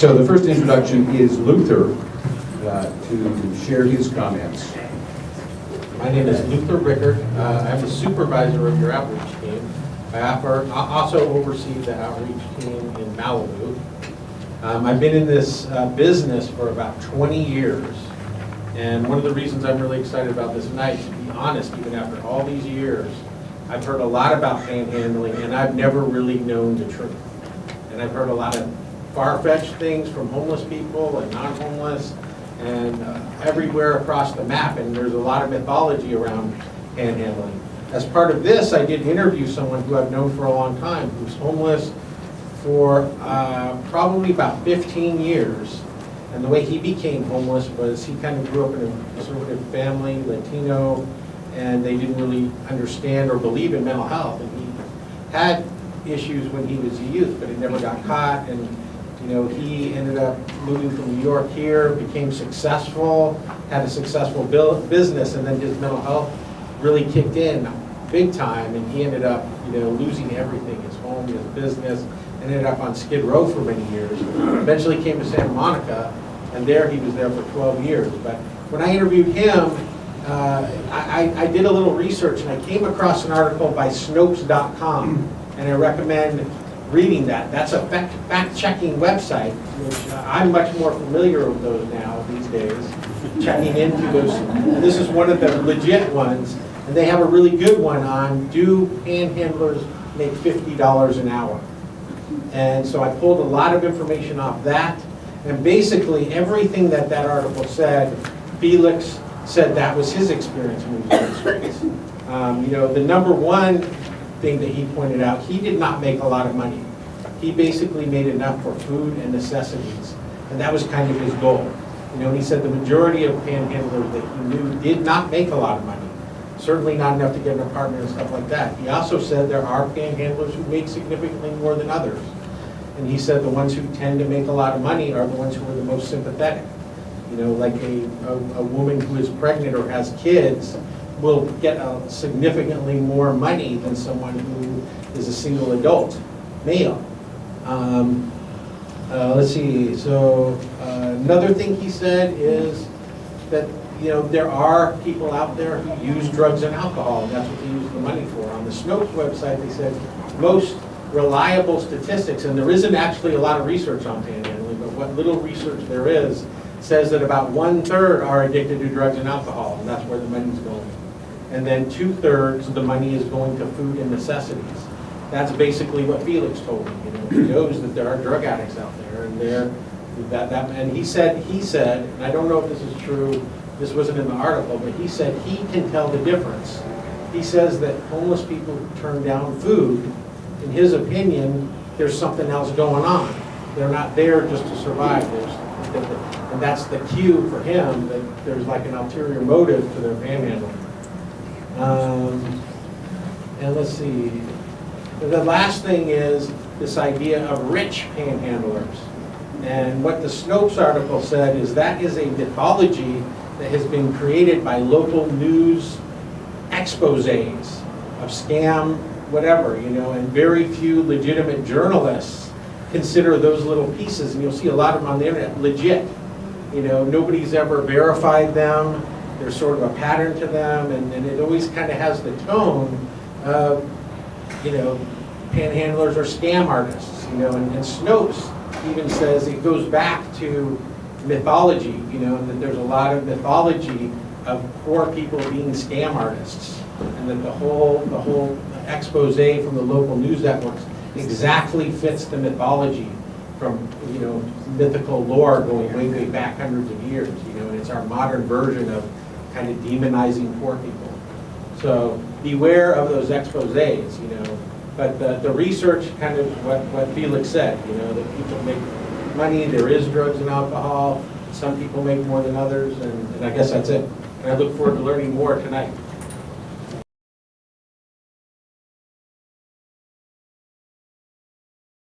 So the first introduction is Luther to share his comments. My name is Luther Rickard. I'm the supervisor of your outreach team. I also oversee the outreach team in Malibu. I've been in this business for about 20 years. And one of the reasons I'm really excited about this night, to be honest, even after all these years, I've heard a lot about panhandling and I've never really known the truth. And I've heard a lot of far-fetched things from homeless people and non-homeless and everywhere across the map, and there's a lot of mythology around panhandling. As part of this, I did interview someone who I've known for a long time, who's homeless for probably about 15 years. And the way he became homeless was he kind of grew up in a conservative family, Latino, and they didn't really understand or believe in mental health. And he had issues when he was a youth, but it never got caught. And he ended up moving from New York here, became successful, had a successful business, and then his mental health really kicked in big time, and he ended up, losing everything, his home, his business, ended up on Skid Row for many years. Eventually came to Santa Monica, and he was there for 12 years. But when I interviewed him, I did a little research, and I came across an article by Snopes.com, and I recommend reading that. That's a fact-checking website, which I'm much more familiar with those now these days, checking into those. And this is one of the legit ones, and they have a really good one on, do panhandlers make $50 an hour? And so I pulled a lot of information off that, and basically everything that article said, Felix said that was his experience moving on the streets. The number one thing that he pointed out, he did not make a lot of money. He basically made enough for food and necessities, and that was kind of his goal. He said the majority of panhandlers that he knew did not make a lot of money, certainly not enough to get an apartment and stuff like that. He also said there are panhandlers who make significantly more than others, and he said the ones who tend to make a lot of money are the ones who are the most sympathetic. Like a woman who is pregnant or has kids will get significantly more money than someone who is a single adult male. Let's see, so another thing he said is that there are people out there who use drugs and alcohol, and that's what they use the money for. On the Snopes website, they said most reliable statistics, and there isn't actually a lot of research on panhandling, but what little research there is says that about 1/3 are addicted to drugs and alcohol, and that's where the money's going. And then 2/3 of the money is going to food and necessities. That's basically what Felix told me. He knows that there are drug addicts out there, and and he said, and I don't know if this is true, this wasn't in the article, but he said he can tell the difference. He says that homeless people who turn down food, in his opinion, there's something else going on. They're not there just to survive. And that's the cue for him that there's like an ulterior motive to their panhandling. And let's see. The last thing is this idea of rich panhandlers. And what the Snopes article said is that is a mythology that has been created by local news exposés of scam, whatever, and very few legitimate journalists consider those little pieces, and you'll see a lot of them on the internet, legit. Nobody's ever verified them. There's sort of a pattern to them, and it always kind of has the tone of, panhandlers are scam artists, and Snopes even says it goes back to mythology, and that there's a lot of mythology of poor people being scam artists, and that the whole expose from the local news networks exactly fits the mythology from, mythical lore going way, way back hundreds of years, and it's our modern version of kind of demonizing poor people. So beware of those exposés, but the research kind of what Felix said, that people make money, there is drugs and alcohol, some people make more than others, and I guess that's it. And I look forward to learning more tonight.